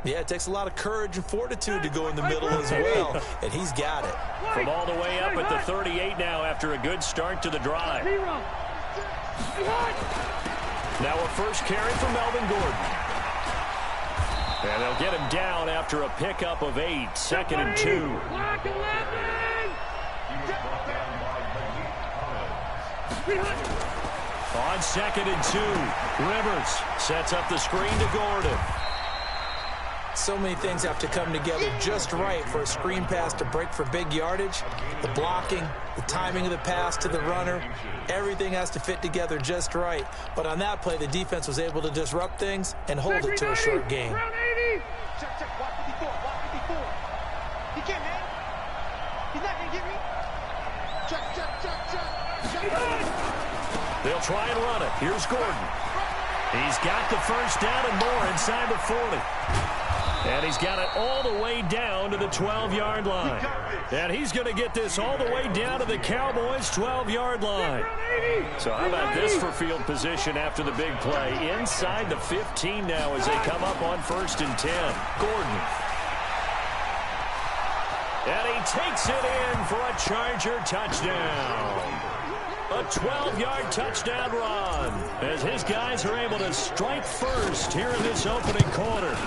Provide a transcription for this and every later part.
Yeah, it takes a lot of courage and fortitude to go in the middle as well, and he's got it. From all the way up at the 38 now after a good start to the drive. Now a first carry for Melvin Gordon. And they'll get him down after a pickup of 8, 2nd and 2. On 2nd and 2, Rivers sets up the screen to Gordon. So many things have to come together just right for a screen pass to break for big yardage. The blocking, the timing of the pass to the runner, everything has to fit together just right. But on that play, the defense was able to disrupt things and hold it to a short game. Check, check, watch 54, watch 54. He can't, man. He's not going to get me. Check, check, check, check. They'll try and run it. Here's Gordon. He's got the first down and more inside the 40. And he's got it all the way down to the 12-yard line. And he's going to get this all the way down to the Cowboys' 12-yard line. So how about this for field position after the big play? Inside the 15 now as they come up on 1st and 10. Gordon. And he takes it in for a Charger touchdown. A 12-yard touchdown run as his guys are able to strike first here in this opening quarter.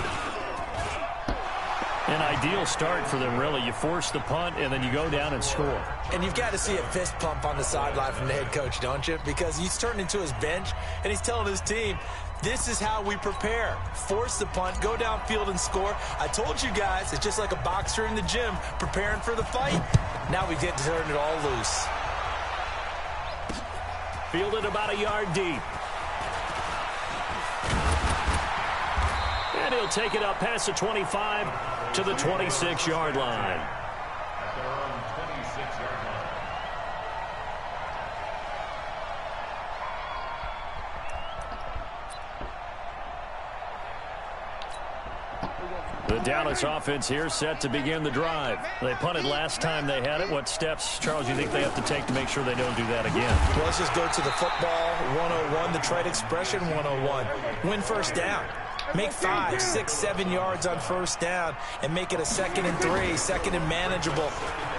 An ideal start for them, really. You force the punt, and then you go down and score. And you've got to see a fist pump on the sideline from the head coach, don't you? Because he's turned into his bench, and he's telling his team, this is how we prepare. Force the punt, go downfield and score. I told you guys, it's just like a boxer in the gym preparing for the fight. Now we get to turn it all loose. Fielded about a yard deep. And he'll take it up past the 25 to the 26-yard line. The Dallas offense here set to begin the drive. They punted last time they had it. What steps, Charles, you think they have to take to make sure they don't do that again? Well, let's just go to the football 101, the trade expression 101. Win first down. Make 5, 6, 7 yards on first down and make it a 2nd and 3, 2nd and manageable.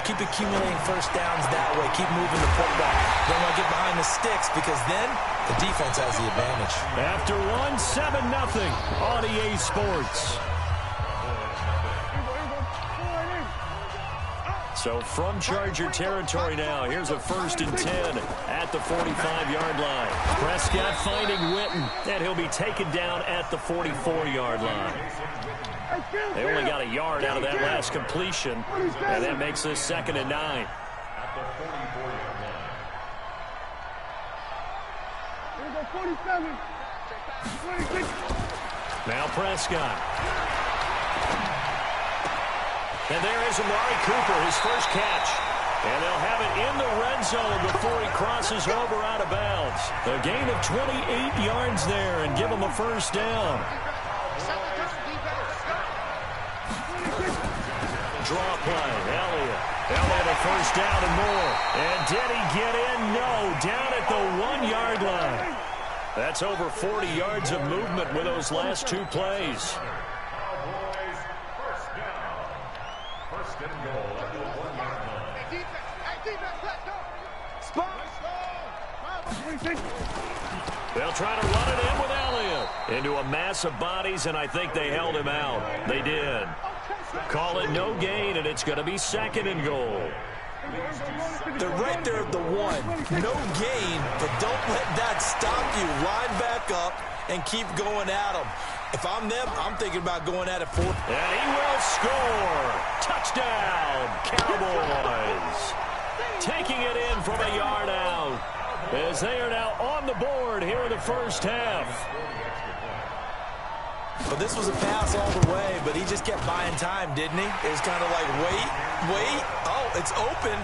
Keep accumulating first downs that way. Keep moving the football. Don't want to get behind the sticks because then the defense has the advantage. After 7-0 on EA Sports. So from Charger territory now, here's a 1st and 10 at the 45-yard line. Prescott finding Witten, and he'll be taken down at the 44-yard line. They only got a yard out of that last completion, and that makes this 2nd and 9. Now Prescott. And there is Amari Cooper, his first catch. And they'll have it in the red zone before he crosses over out of bounds. A gain of 28 yards there and give him a first down. Draw play, Elliott. Elliott a first down and more. And did he get in? No, down at the 1-yard line. That's over 40 yards of movement with those last 2 plays. They'll try to run it in with Elliott into a mass of bodies, and I think they held him out. They did. Call it no gain, and it's going to be 2nd and goal. They're right there at the 1. No gain, but don't let that stop you. Line back up and keep going at them. If I'm them, I'm thinking about going at it 4. And he will score. Touchdown, Cowboys. Taking it in from a yard out as they are now on the board here in the first half. Well, this was a pass all the way, but he just kept buying time, didn't he? It was kind of like, wait. Oh, it's open.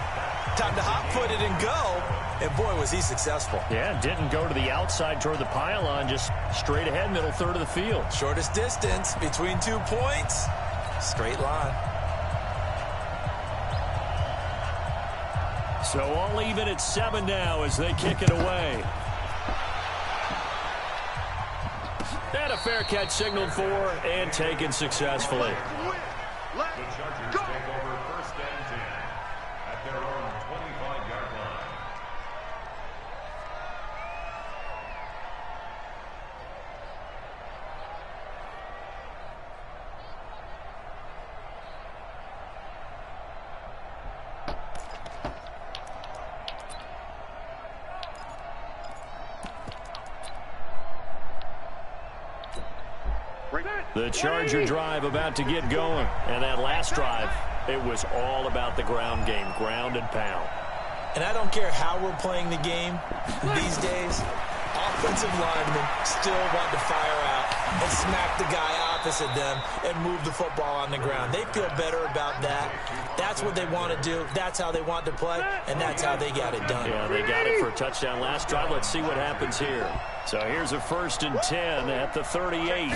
Time to hot-foot it and go. And, boy, was he successful. Yeah, didn't go to the outside toward the pylon, just straight ahead, middle third of the field. Shortest distance between 2 points. Straight line. So all even at 7 now as they kick it away. And a fair catch signaled for and taken successfully. Let's go. The Charger drive about to get going. And that last drive, it was all about the ground game, ground and pound. And I don't care how we're playing the game these days, offensive linemen still want to fire out and smack the guy opposite them and move the football on the ground. They feel better about that. That's what they want to do. That's how they want to play, and that's how they got it done. Yeah, they got it for a touchdown last drive. Let's see what happens here. So here's a 1st and 10 at the 38.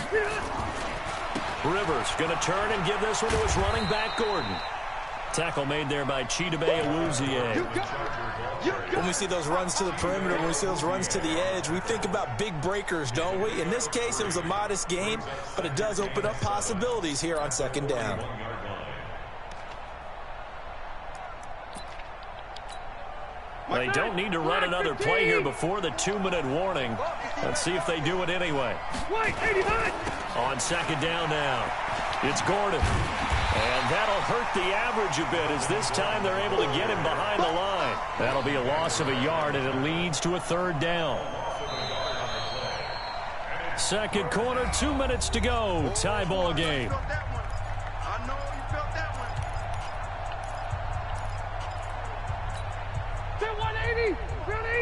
Rivers going to turn and give this one to his running back, Gordon. Tackle made there by Chidobe Awuzie. When we see those runs to the perimeter, when we see those runs to the edge, we think about big breakers, don't we? In this case, it was a modest gain, but it does open up possibilities here on 2nd down. They don't need to run another play here before the 2-minute warning. Let's see if they do it anyway. On 2nd down now, it's Gordon. And that'll hurt the average a bit as this time they're able to get him behind the line. That'll be a loss of a yard, and it leads to a 3rd down. 2nd quarter, 2 minutes to go. Tie ball game.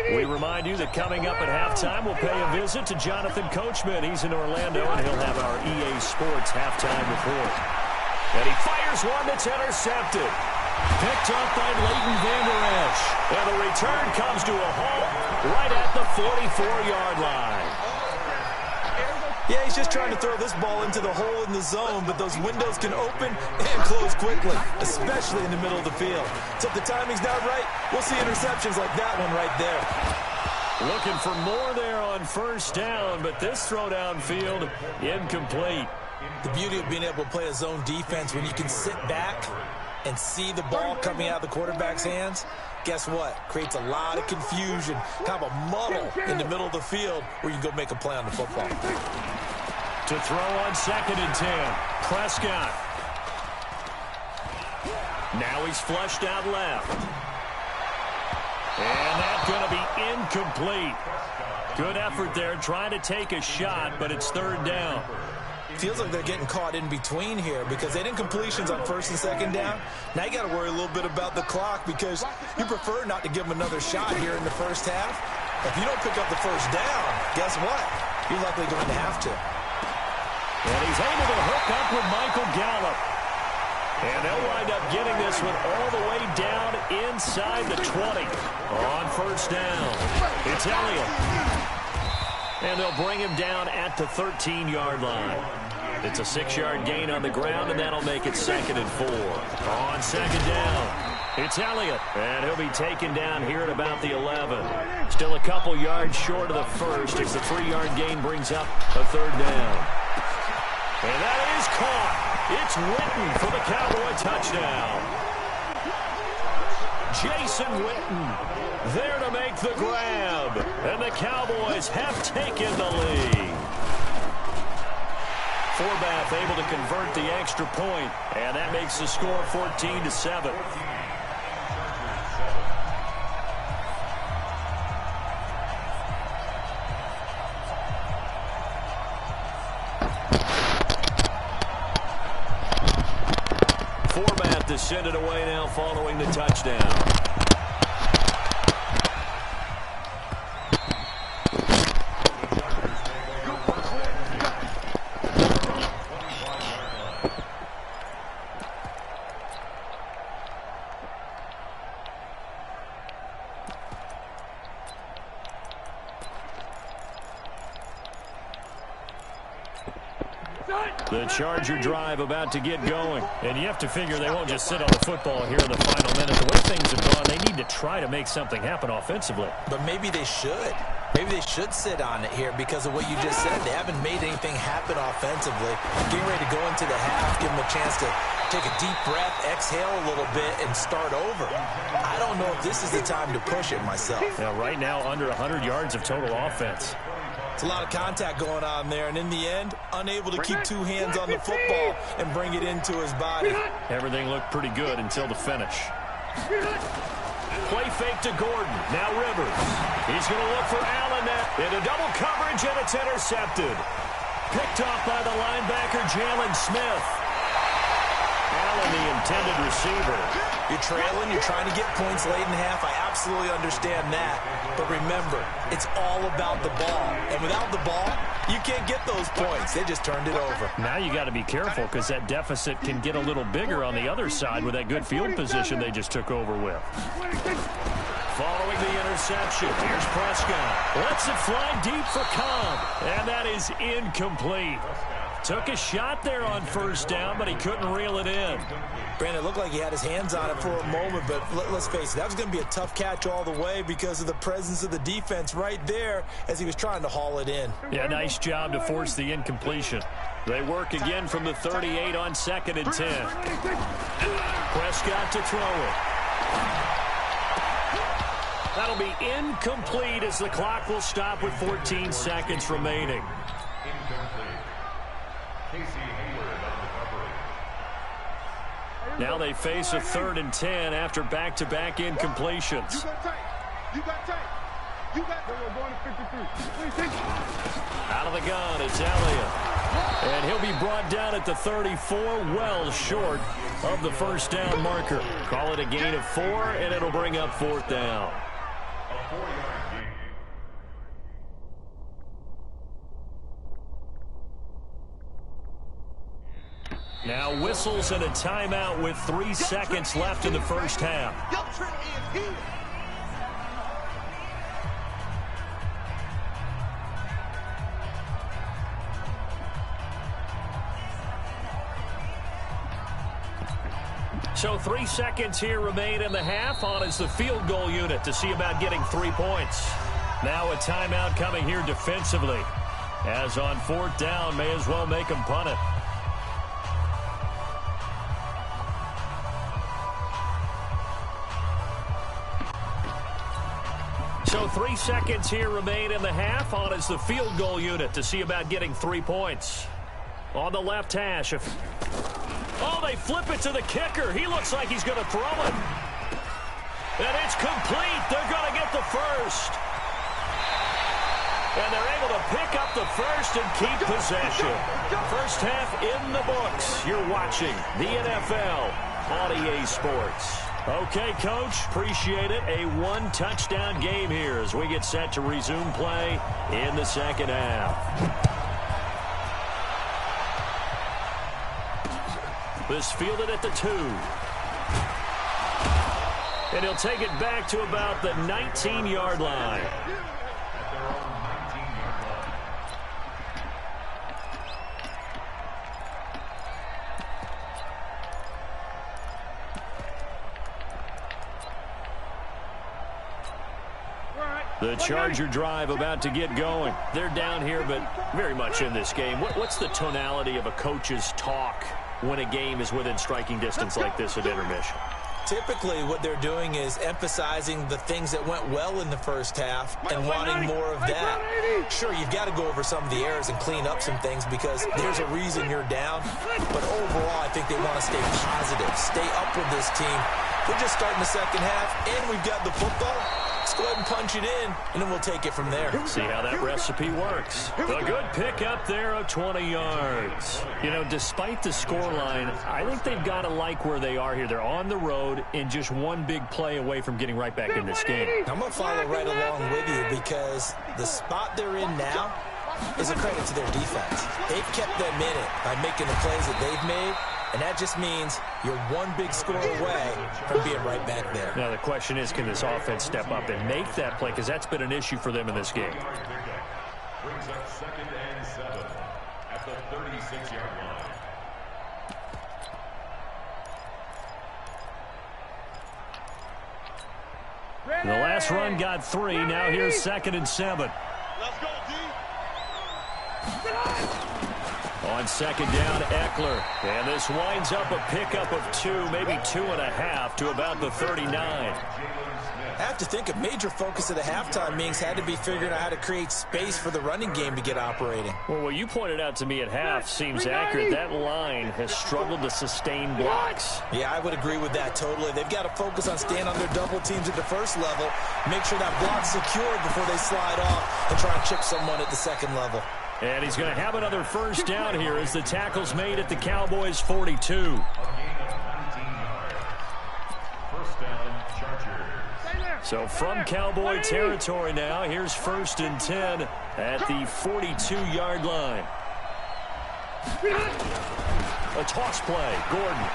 We remind you that coming up at halftime, we'll pay a visit to Jonathan Coachman. He's in Orlando, and he'll have our EA Sports halftime report. And he fires one that's intercepted. Picked up by Leighton Vander Esch. And the return comes to a halt right at the 44-yard line. Yeah, he's just trying to throw this ball into the hole in the zone, but those windows can open and close quickly, especially in the middle of the field. So if the timing's not right, we'll see interceptions like that one right there. Looking for more there on 1st down, but this throw downfield incomplete. The beauty of being able to play a zone defense when you can sit back and see the ball coming out of the quarterback's hands, guess what? Creates a lot of confusion, kind of a muddle in the middle of the field where you can go make a play on the football. To throw on 2nd and 10, Prescott. Now he's flushed out left. And that's going to be incomplete. Good effort there trying to take a shot, but it's 3rd down. Feels like they're getting caught in between here because they didn't completions on 1st and 2nd down. Now you got to worry a little bit about the clock because you prefer not to give them another shot here in the 1st half. If you don't pick up the 1st down, guess what? You're likely going to have to. And he's able to hook up with Michael Gallup. And they'll wind up getting this one all the way down inside the 20 on 1st down. It's Elliott. And they'll bring him down at the 13-yard line. It's a 6-yard gain on the ground, and that'll make it 2nd and 4. On 2nd down, it's Elliott, and he'll be taken down here at about the 11. Still a couple yards short of the 1st as the 3-yard gain brings up a 3rd down. And that is caught. It's Witten for the Cowboy touchdown. Jason Witten there to make the grab. And the Cowboys have taken the lead. Forbath able to convert the extra point, and that makes the score 14-7. Forbath to send it away now following the touchdown. The Charger drive about to get going. And you have to figure they won't just sit on the football here in the final minute. The way things have gone, they need to try to make something happen offensively. But maybe they should. Maybe they should sit on it here because of what you just said. They haven't made anything happen offensively. Getting ready to go into the half, give them a chance to take a deep breath, exhale a little bit, and start over. I don't know if this is the time to push it myself. Yeah, right now, under 100 yards of total offense. It's a lot of contact going on there, and in the end, unable to keep two hands on the football and bring it into his body. Everything looked pretty good until the finish. Play fake to Gordon. Now Rivers. He's going to look for Allen into double coverage, and it's intercepted. Picked off by the linebacker, Jalen Smith. Allen, the intended receiver. You're trailing. You're trying to get points late in half. I absolutely understand that. But remember, it's all about the ball. And without the ball, you can't get those points. They just turned it over. Now you got to be careful because that deficit can get a little bigger on the other side with that good field position they just took over with. Following the interception, here's Prescott. Lets it fly deep for Cobb. And that is incomplete. Took a shot there on first down, but he couldn't reel it in. Brandon, it looked like he had his hands on it for a moment, but let's face it, that was going to be a tough catch all the way because of the presence of the defense right there as he was trying to haul it in. Yeah, nice job to force the incompletion. They work again from the 38 on 2nd and 10. Prescott to throw it. That'll be incomplete as the clock will stop with 14 seconds remaining. Now they face a 3rd and 10 after back-to-back incompletions. You got tape. You got going to 53. Out of the gun, it's Elliott. And he'll be brought down at the 34, well short of the first down marker. Call it a gain of 4, and it'll bring up 4th down. Now whistles and a timeout with 3 seconds left in the first half. So 3 seconds here remain in the half. On is the field goal unit to see about getting 3 points. Now a timeout coming here defensively. As on 4th down, may as well make them punt it. So 3 seconds here remain in the half. On is the field goal unit to see about getting 3 points. On the left hash. Oh, they flip it to the kicker. He looks like he's going to throw it. And it's complete. They're going to get the first. And they're able to pick up the first and keep possession. First half in the books. You're watching the NFL on EA Sports. Okay, Coach, appreciate it. A 1-touchdown game here as we get set to resume play in the second half. This fielded at the 2. And he'll take it back to about the 19-yard line. The Charger drive about to get going. They're down here, but very much in this game. What's the tonality of a coach's talk when a game is within striking distance like this at intermission? Typically, what they're doing is emphasizing the things that went well in the first half and wanting more of that. Sure, you've got to go over some of the errors and clean up some things because there's a reason you're down. But overall, I think they want to stay positive, stay up with this team. We're just starting the second half, and we've got the football. Let's go ahead and punch it in, and then we'll take it from there. See how that recipe works. A good pickup there of 20 yards. You know, despite the scoreline, I think they've got to like where they are here. They're on the road and just one big play away from getting right back in this game. I'm going to follow right along with you because the spot they're in now is a credit to their defense. They've kept them in it by making the plays that they've made. And that just means you're one big score away from being right back there. Now the question is, can this offense step up and make that play? Because that's been an issue for them in this game. Brings up 2nd and 7 at the 36-yard line. The last run got 3. Now here's 2nd and 7. On second down, Eckler. And this winds up a pickup of 2, maybe 2.5 to about the 39. I have to think a major focus of the halftime meetings had to be figuring out how to create space for the running game to get operating. Well, what you pointed out to me at half seems accurate. That line has struggled to sustain blocks. Yeah, I would agree with that totally. They've got to focus on staying on their double teams at the first level, make sure that block's secured before they slide off and try and chip someone at the second level. And he's going to have another first down here as the tackle's made at the Cowboys' 42. So from Cowboy territory now, here's 1st and 10 at the 42-yard line. A toss play, Gordon.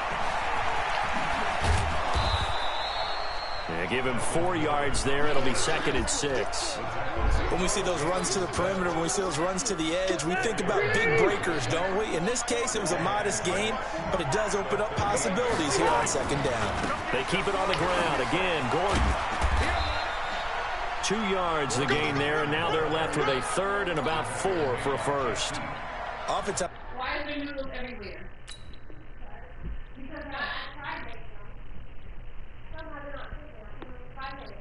Yeah, give him 4 yards there. It'll be 2nd and 6. When we see those runs to the perimeter, when we see those runs to the edge, we think about big breakers, don't we? In this case, it was a modest gain, but it does open up possibilities here on 2nd down. They keep it on the ground. Again, Gordon. 2 yards the gain there, and now they're left with a 3rd and about 4 for a first. Offensive. Why are there noodles everywhere? Because I make them. Somehow they're not cooking.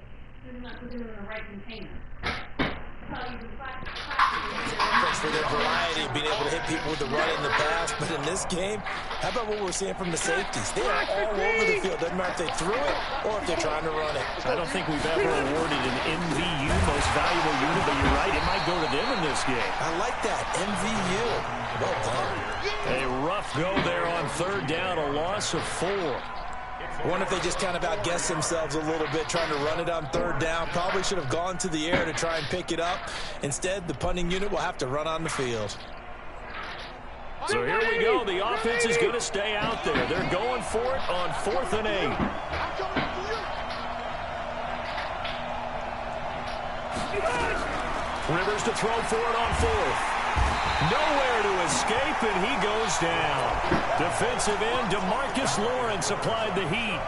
They're not putting them in the right container. For their variety of being able to hit people with the run in the pass, but in this game, how about what we're seeing from the safeties? They are all over the field. Doesn't matter if they threw it or if they're trying to run it. I don't think we've ever awarded an MVU, most valuable unit, but you're right, it might go to them in this game. I like that, MVU. Well done. A rough go there on 3rd down, a loss of 4. I wonder if they just kind of outguessed themselves a little bit trying to run it on 3rd down. Probably should have gone to the air to try and pick it up. Instead, the punting unit will have to run on the field. So here we go. The offense is going to stay out there. They're going for it on 4th and 8. Rivers to throw for it on 4th. Nowhere to escape, and he goes down. Defensive end DeMarcus Lawrence applied the heat.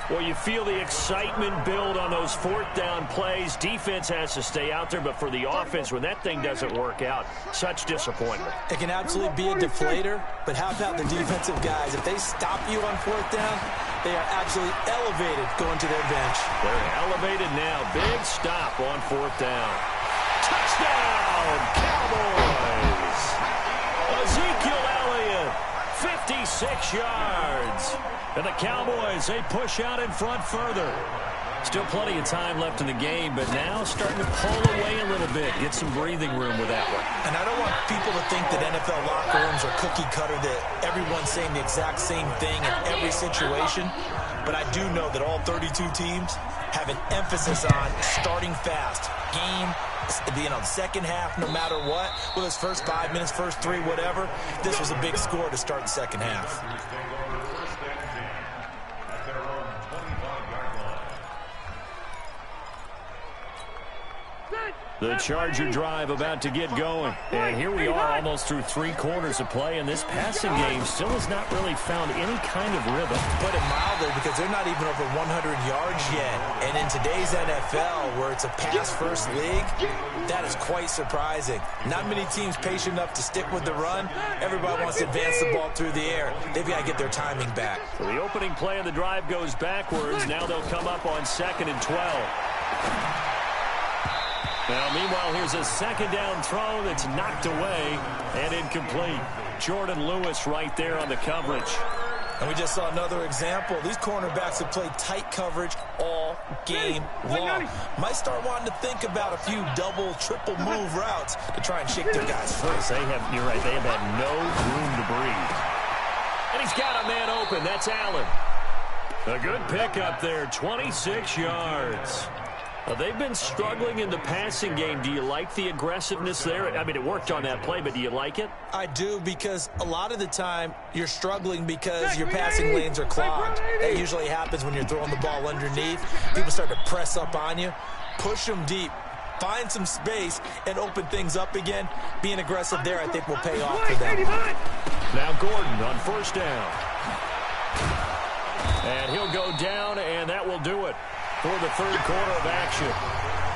Well, you feel the excitement build on those 4th down plays. Defense has to stay out there, but for the offense, when that thing doesn't work out, such disappointment. It can absolutely be a deflator, but how about the defensive guys? If they stop you on 4th down, they are absolutely elevated going to their bench. They're elevated now. Big stop on 4th down. Touchdown, Cowboys! Ezekiel Elliott, 56 yards. And the Cowboys, they push out in front further. Still plenty of time left in the game, but now starting to pull away a little bit. Get some breathing room with that one. And I don't want people to think that NFL locker rooms are cookie cutter, that everyone's saying the exact same thing in every situation. But I do know that all 32 teams have an emphasis on starting fast. Game, second half, no matter what. Well, those first 5 minutes, first 3, whatever. This was a big score to start the second half. The Charger drive about to get going. And here we are almost through 3 quarters of play, and this passing game still has not really found any kind of rhythm. Put it mildly, because they're not even over 100 yards yet. And in today's NFL, where it's a pass-first league, that is quite surprising. Not many teams patient enough to stick with the run. Everybody wants to advance the ball through the air. They've got to get their timing back. So the opening play of the drive goes backwards. Now they'll come up on 2nd and 12. Now, meanwhile, here's a 2nd down throw that's knocked away and incomplete. Jordan Lewis right there on the coverage. And we just saw another example. These cornerbacks have played tight coverage all game long. Might start wanting to think about a few double, triple move routes to try and shake their guys free. You're right, they have had no room to breathe. And he's got a man open. That's Allen. A good pickup there, 26 yards. They've been struggling in the passing game. Do you like the aggressiveness there? I mean, it worked on that play, but do you like it? I do, because a lot of the time you're struggling because your passing lanes are clogged. That usually happens when you're throwing the ball underneath. People start to press up on you. Push them deep. Find some space and open things up again. Being aggressive there, I think, will pay off for them. Now Gordon on 1st down. And he'll go down, and that will do it for the 3rd quarter of action.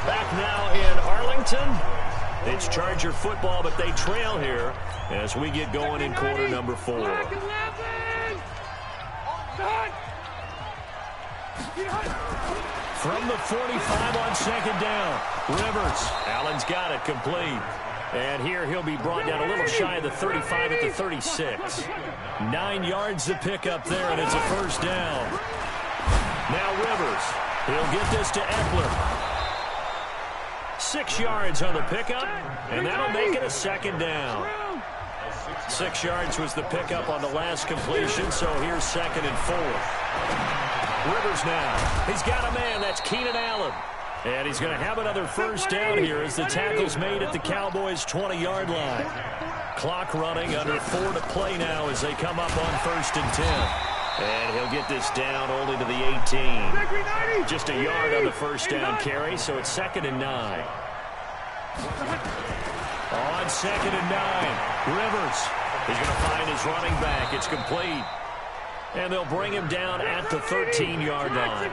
Back now in Arlington, It's Charger football, but they trail here as we get going in quarter number 4. From the 45 on second down, Rivers. Allen's got it complete. And here he'll be brought down a little shy of the 35 at the 36. 9 yards to pick up there, and it's a first down. Now Rivers. He'll get this to Eckler. 6 yards on the pickup, and that'll make it a second down. 6 yards was the pickup on the last completion, so here's second and 4. Rivers now. He's got a man. That's Keenan Allen. And he's going to have another first down here as the tackle's made at the Cowboys' 20-yard line. Clock running, under 4 to play now as they come up on first and 10. And he'll get this down only to the 18. Just a yard on the first down carry, so it's second and 9. On second and 9, Rivers. He's going to find his running back. It's complete. And they'll bring him down at the 13-yard line.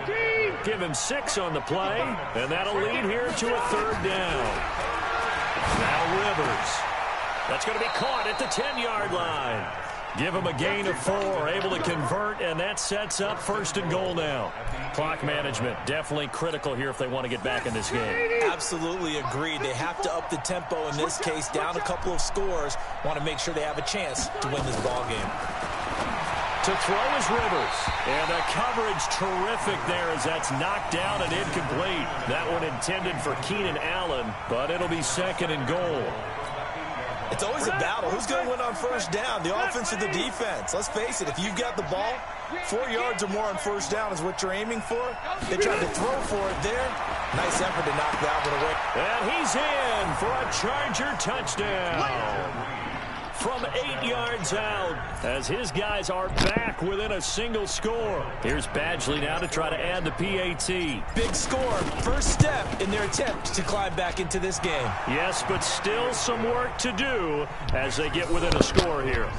Give him 6 on the play, and that'll lead here to a third down. Now Rivers. That's going to be caught at the 10-yard line. Give him a gain of 4, able to convert, and that sets up first and goal now. Clock management, definitely critical here if they want to get back in this game. Absolutely agreed. They have to up the tempo in this case, down a couple of scores. Want to make sure they have a chance to win this ball game. To throw is Rivers. And the coverage terrific there as that's knocked down and incomplete. That one intended for Keenan Allen, but it'll be second and goal. It's always a battle. Who's going to win on first down, the offense or the defense? Let's face it, if you've got the ball, 4 yards or more on first down is what you're aiming for. They tried to throw for it there. Nice effort to knock that one away. And he's in for a Charger touchdown. From 8 yards out as his guys are back within a single score. Here's Badgley now to try to add the PAT. Big score. First step in their attempt to climb back into this game. Yes, but still some work to do as they get within a score here.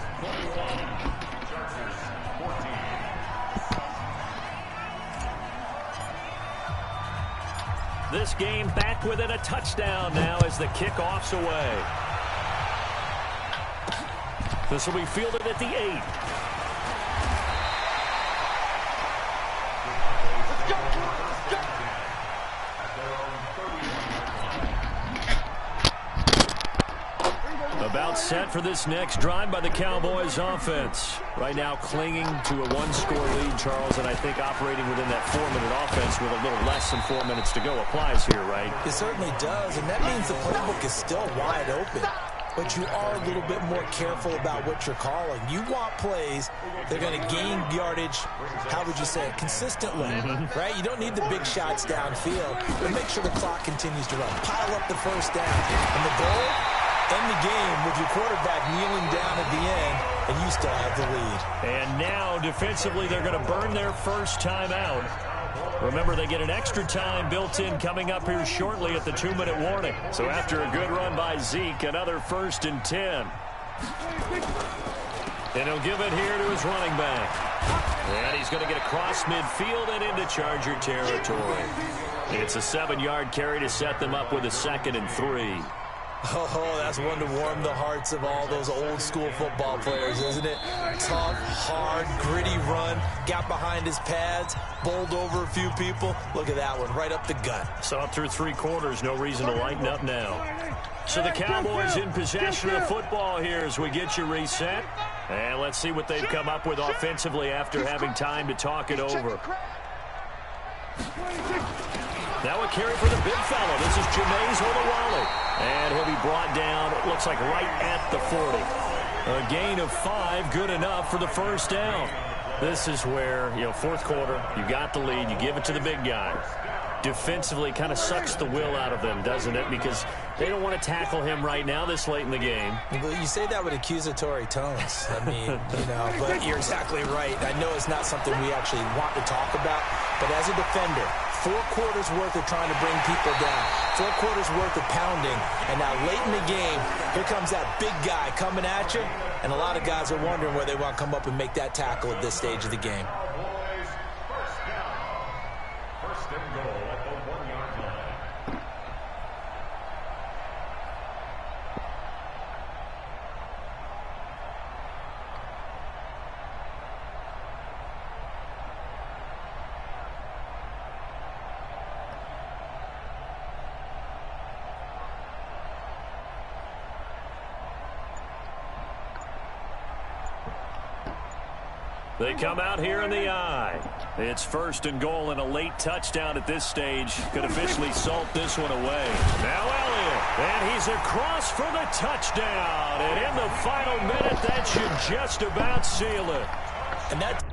This game back within a touchdown now as the kickoff's away. This will be fielded at the 8. About set for this next drive by the Cowboys offense. Right now clinging to a 1-score lead, Charles, and I think operating within that 4-minute offense with a little less than 4 minutes to go applies here, right? It certainly does, and that means the playbook is still wide open. But you are a little bit more careful about what you're calling. You want plays that are going to gain yardage, how would you say it, consistently, right? You don't need the big shots downfield, but make sure the clock continues to run. Pile up the first down. And the goal, end the game with your quarterback kneeling down at the end, and you still have the lead. And now, defensively, they're going to burn their first time out. Remember, they get an extra time built in coming up here shortly at the 2-minute warning. So after a good run by Zeke, another first and 10. And he'll give it here to his running back. And he's going to get across midfield and into Charger territory. It's a 7-yard carry to set them up with a second and 3. Oh, that's one to warm the hearts of all those old-school football players, isn't it? Tough, hard, gritty run, got behind his pads, bowled over a few people. Look at that one, right up the gut. Saw through 3 quarters, no reason to lighten up now. So the Cowboys in possession of the football here as we get you reset. And let's see what they've come up with offensively after having time to talk it over. Now a carry for the big fellow. This is Jameis Olawale. And he'll be brought down, it looks like right at the 40. A gain of 5, good enough for the first down. This is where, fourth quarter, you got the lead, you give it to the big guy. Defensively kind of sucks the will out of them, doesn't it? Because they don't want to tackle him right now this late in the game. Well, you say that with accusatory tones. I mean, but you're exactly right. I know it's not something we actually want to talk about, but as a defender, 4 quarters worth of trying to bring people down, 4 quarters worth of pounding, and now late in the game, here comes that big guy coming at you, and a lot of guys are wondering where they want to come up and make that tackle at this stage of the game. They come out here in the I. It's 1st and goal, and a late touchdown at this stage could officially salt this one away. Now Elliott, and he's across for the touchdown. And in the final minute, that should just about seal it. And that